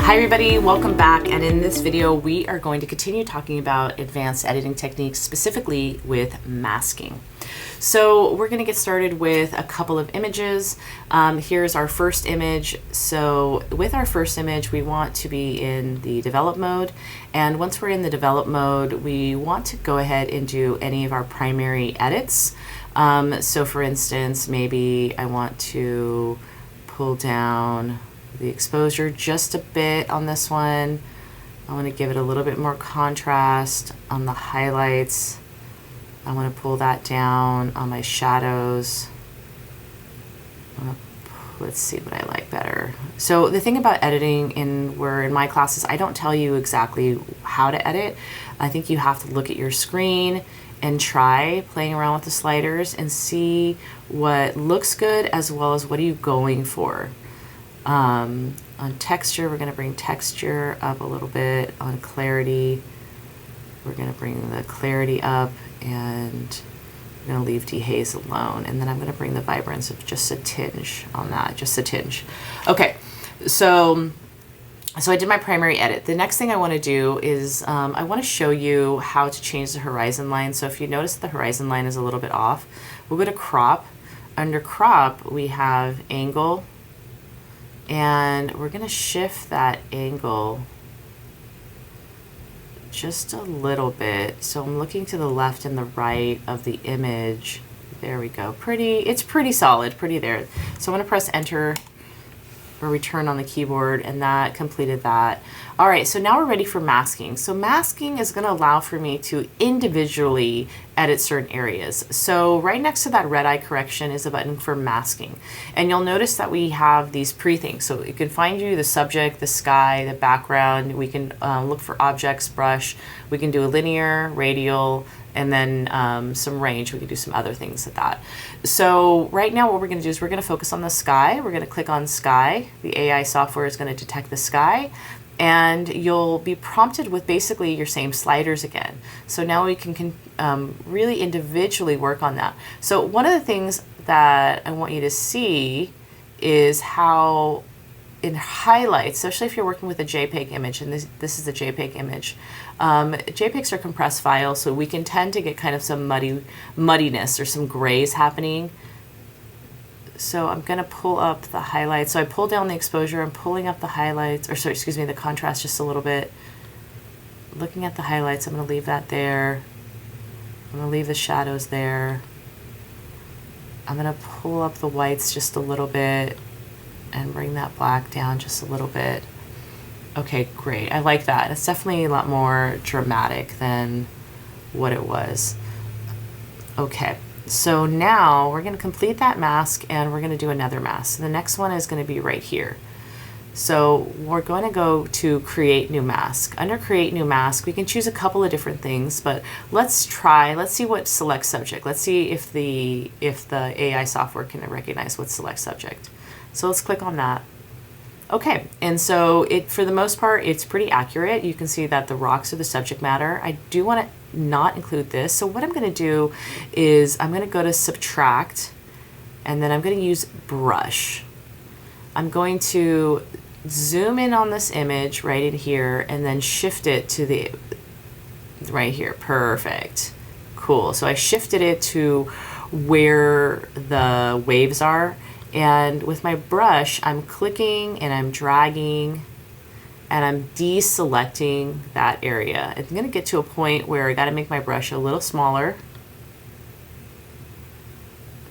Hi everybody, welcome back, and in this video we are going to continue talking about advanced editing techniques, specifically with masking. So we're going to get started with a couple of images. Here's our first image. So with our first image, we want to be in the develop mode, and once we're in the develop mode, we want to go ahead and do any of our primary edits. So for instance, maybe I want to pull down the exposure just a bit on this one. I want to give it a little bit more contrast on the highlights. I want to pull that down on my shadows. Let's see what I like better. So the thing about editing in my classes, I don't tell you exactly how to edit. I think you have to look at your screen and try playing around with the sliders and see what looks good as well as what are you going for. On texture, we're going to bring texture up a little bit. On clarity, we're going to bring the clarity up, and I'm going to leave dehaze alone. And then I'm going to bring the vibrance of just a tinge on that, just a tinge. Okay, so I did my primary edit. The next thing I want to do is I want to show you how to change the horizon line. So if you notice the horizon line is a little bit off, we'll go to crop. Under crop, we have angle, and we're going to shift that angle just a little bit. So I'm looking to the left and the right of the image. There we go. It's pretty solid, pretty there. So I'm going to press enter or return on the keyboard, and that completed that. All right, so now we're ready for masking. So masking is going to allow for me to individually edit certain areas. So right next to that red eye correction is a button for masking. And you'll notice that we have these pre-things. So it can find you the subject, the sky, the background. We can look for objects, brush. We can do a linear, radial, and then some range. We can do some other things at that. So right now what we're going to do is we're going to focus on the sky. We're going to click on sky. The AI software is going to detect the sky, and you'll be prompted with basically your same sliders again. So now we can really individually work on that. So one of the things that I want you to see is how in highlights, especially if you're working with a JPEG image, and this is a JPEG image, JPEGs are compressed files, so we can tend to get kind of some muddiness or some grays happening. So I'm going to pull up the highlights. So I pull down the exposure. I'm pulling up the highlights, or sorry, excuse me, the contrast just a little bit. Looking at the highlights, I'm going to leave that there. I'm going to leave the shadows there. I'm going to pull up the whites just a little bit and bring that black down just a little bit. Okay, great. I like that. It's definitely a lot more dramatic than what it was. Okay, so now we're going to complete that mask, and we're going to do another mask. So the next one is going to be right here. So we're going to go to create new mask. Under create new mask, we can choose a couple of different things, but let's see what select subject. Let's see if the AI software can recognize what select subject. So let's click on that. Okay, and so for the most part, it's pretty accurate. You can see that the rocks are the subject matter. I do want to not include this. So what I'm going to do is I'm going to go to subtract, and then I'm going to use brush. I'm going to zoom in on this image right in here and then shift it to the right here. Perfect. Cool. So I shifted it to where the waves are. And with my brush, I'm clicking and I'm dragging and I'm deselecting that area. I'm going to get to a point where I got to make my brush a little smaller.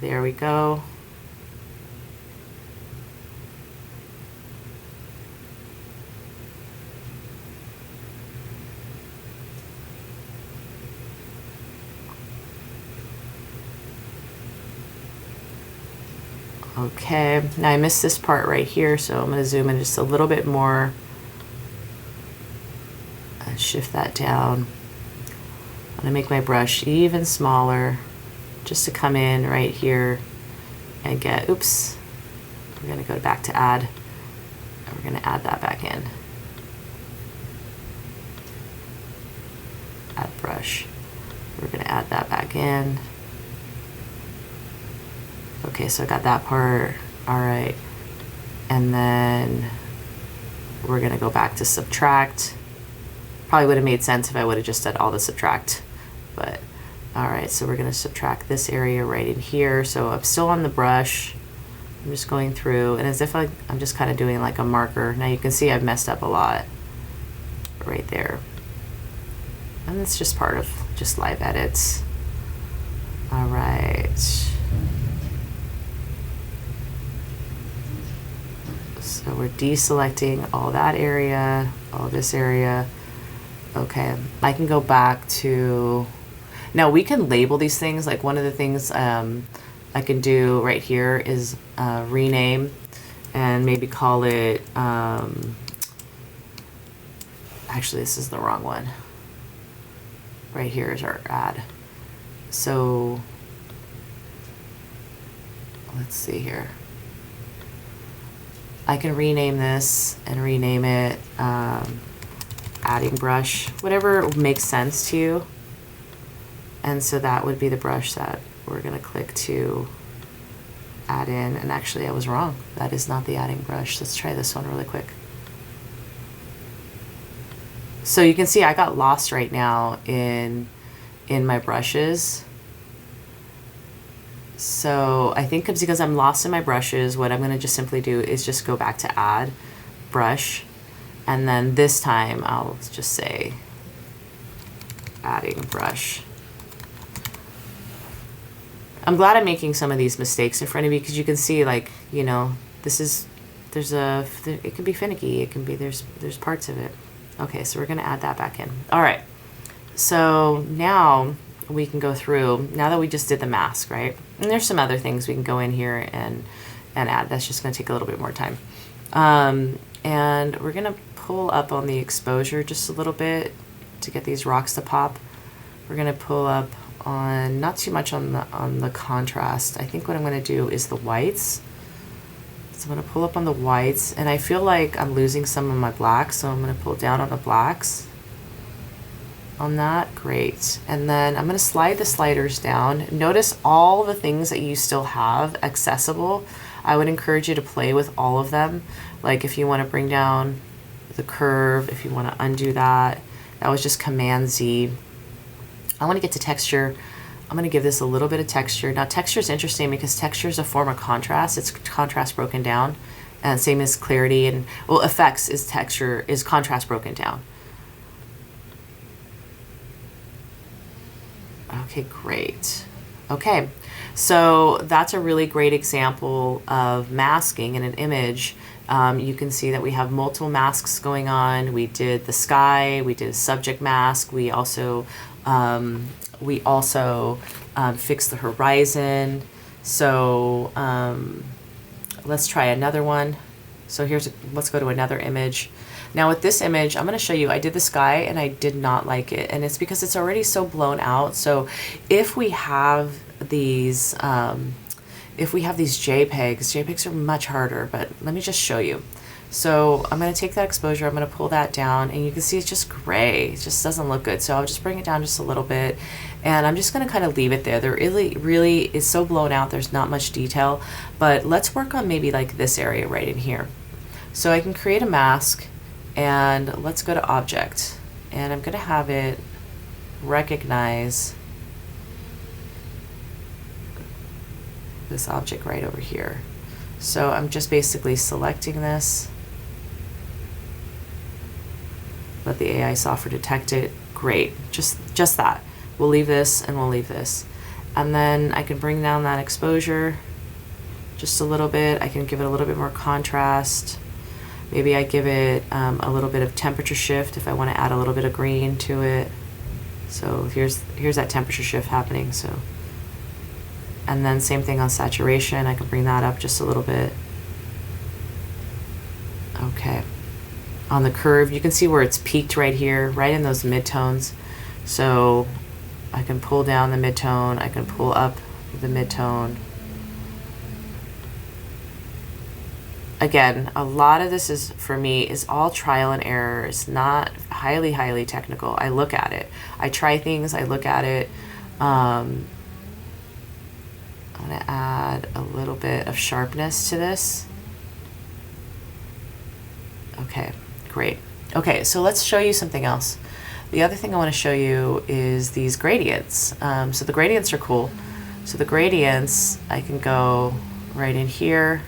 There we go. Okay, now I missed this part right here, so I'm going to zoom in just a little bit more and shift that down. I'm going to make my brush even smaller just to come in right here and get, oops, we're going to go back to add, and we're going to add that back in. Add brush. We're going to add that back in. Okay, so I got that part. All right. And then we're gonna go back to subtract. Probably would have made sense if I would have just done all the subtract, but all right, so we're gonna subtract this area right in here. So I'm still on the brush. I'm just going through, and as if I'm just kind of doing like a marker. Now you can see I've messed up a lot right there. And it's just part of just live edits. All right. So we're deselecting all that area, all this area. Okay, I can go back to, now we can label these things. Like one of the things I can do right here is rename and maybe call it, actually this is the wrong one. Right here is our ad. So let's see here. I can rename this and rename it adding brush, whatever makes sense to you. And so that would be the brush that we're gonna click to add in. And actually I was wrong. That is not the adding brush. Let's try this one really quick. So you can see I got lost right now in my brushes. So I think it's because I'm lost in my brushes, what I'm gonna just simply do is just go back to add brush. And then this time I'll just say adding brush. I'm glad I'm making some of these mistakes in front of you because you can see, like, you know, this is, it can be finicky. It can be, there's parts of it. Okay, so we're gonna add that back in. All right, so now we can go through, now that we just did the mask, right? And there's some other things we can go in here and add. That's just gonna take a little bit more time. And we're gonna pull up on the exposure just a little bit to get these rocks to pop. We're gonna pull up on, not too much on the contrast. I think what I'm gonna do is the whites. So I'm gonna pull up on the whites, and I feel like I'm losing some of my blacks, so I'm gonna pull down on the blacks on that. Great. And then I'm gonna slide the sliders down. Notice all the things that you still have accessible. I would encourage you to play with all of them. Like if you wanna bring down the curve, if you wanna undo that, that was just Command Z. I wanna get to texture. I'm gonna give this a little bit of texture. Now texture is interesting because texture is a form of contrast. It's contrast broken down, and same as clarity, and well, effects is texture, is contrast broken down. Okay, great. Okay, so that's a really great example of masking in an image. You can see that we have multiple masks going on. We did the sky, we did a subject mask, we also fixed the horizon. So let's try another one. So let's go to another image. Now with this image, I'm gonna show you, I did the sky and I did not like it. And it's because it's already so blown out. So if we have these JPEGs are much harder, but let me just show you. So I'm going to take that exposure, I'm going to pull that down, and you can see it's just gray. It just doesn't look good. So I'll just bring it down just a little bit, and I'm just going to kind of leave it there. There really is so blown out, there's not much detail, but let's work on maybe like this area right in here. So I can create a mask, and let's go to Object, and I'm going to have it recognize this object right over here. So I'm just basically selecting this. Let the AI software detect it. Great, just that. We'll leave this and we'll leave this. And then I can bring down that exposure just a little bit. I can give it a little bit more contrast. Maybe I give it a little bit of temperature shift if I want to add a little bit of green to it. So here's that temperature shift happening. So, and then same thing on saturation. I can bring that up just a little bit. Okay. On the curve, you can see where it's peaked right here, right in those midtones. So I can pull down the midtone, I can pull up the midtone. Again, a lot of this is, for me, is all trial and error. It's not highly technical. I look at it. I try things, I look at it. I'm gonna add a little bit of sharpness to this. Okay, Great. Okay, so let's show you something else. The other thing I want to show you is these gradients. So the gradients are cool. So the gradients, I can go right in here,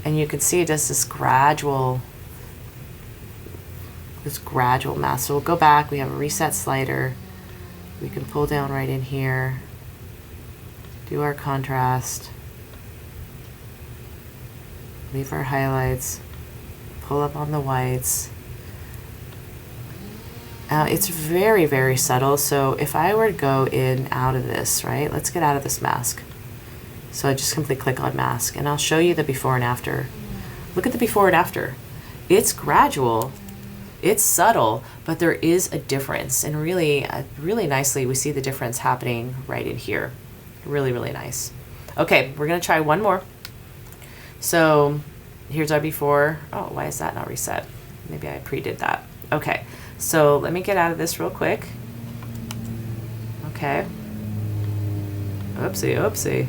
and you can see it does this gradual mask. So we'll go back, we have a reset slider. We can pull down right in here, do our contrast, leave our highlights, pull up on the whites. It's very, very subtle. So if I were to go in out of this, right? Let's get out of this mask. So I just simply click on mask, and I'll show you the before and after. Look at the before and after. It's gradual, it's subtle, but there is a difference. And really, really nicely, we see the difference happening right in here. Really, really nice. Okay, we're gonna try one more. So here's our before. Oh, why is that not reset? Maybe I pre-did that. Okay, so let me get out of this real quick. Okay. Oopsie, oopsie.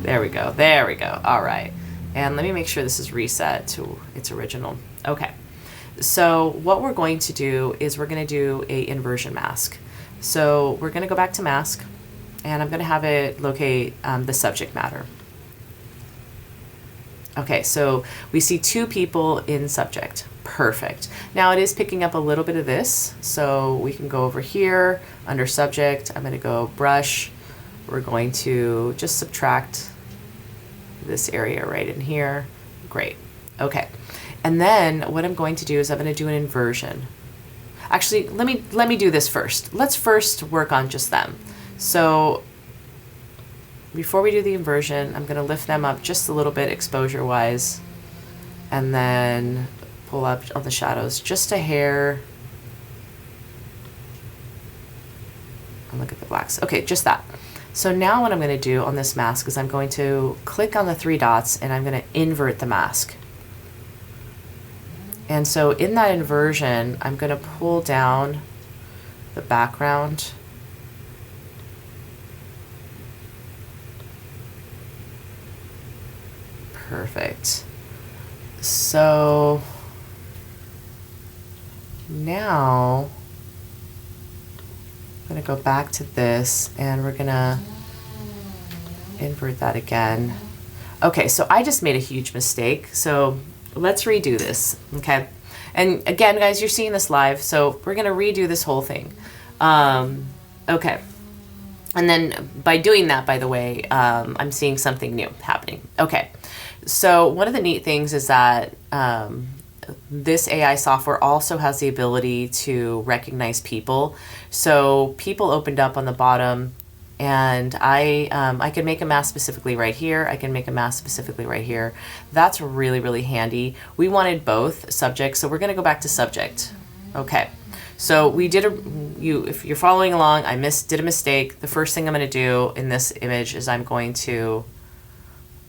There we go, there we go. All right, and let me make sure this is reset to its original. Okay, so what we're going to do is we're gonna do a inversion mask. So we're gonna go back to mask, and I'm gonna have it locate the subject matter. Okay, so we see two people in subject. Perfect. Now it is picking up a little bit of this, so we can go over here under subject. I'm going to go brush. We're going to just subtract this area right in here. Great. Okay. And then what I'm going to do is I'm going to do an inversion. Actually, let me do this first. Let's first work on just them. So before we do the inversion, I'm going to lift them up just a little bit exposure wise, and then pull up on the shadows just a hair. And look at the blacks. Okay, just that. So now what I'm going to do on this mask is I'm going to click on the three dots, and I'm going to invert the mask. And so in that inversion, I'm going to pull down the background. Perfect. So now I'm going to go back to this, and we're going to invert that again. Okay, so I just made a huge mistake. So let's redo this, okay? And again, guys, you're seeing this live, so we're going to redo this whole thing. Okay. And then by doing that, by the way, I'm seeing something new happening. Okay. So one of the neat things is that this AI software also has the ability to recognize people. So people opened up on the bottom, and I can make a mask specifically right here. I can make a mask specifically right here. That's really, really handy. We wanted both subjects, so we're going to go back to subject. Okay. So we did if you're following along, I did a mistake. The first thing I'm going to do in this image is I'm going to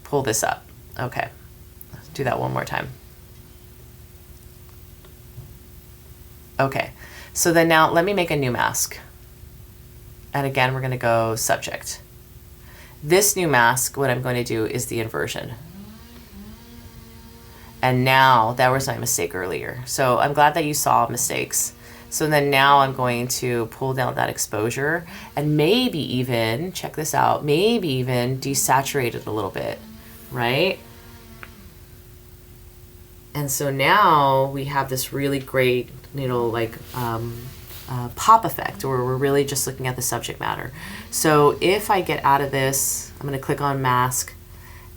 pull this up. Okay, let's do that one more time. Okay, so then now let me make a new mask. And again, we're going to go subject. This new mask, what I'm going to do is the inversion. And now, that was my mistake earlier. So I'm glad that you saw mistakes. So then now I'm going to pull down that exposure, and maybe even, check this out, maybe even desaturate it a little bit, right? And so now we have this really great, like pop effect, where we're really just looking at the subject matter. So if I get out of this, I'm going to click on mask,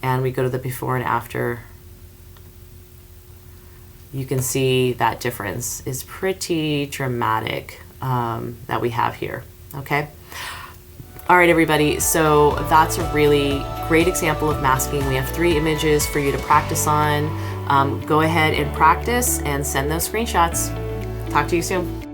and we go to the before and after. You can see that difference is pretty dramatic that we have here, okay? All right, everybody, so that's a really great example of masking. We have 3 images for you to practice on. Go ahead and practice and send those screenshots. Talk to you soon.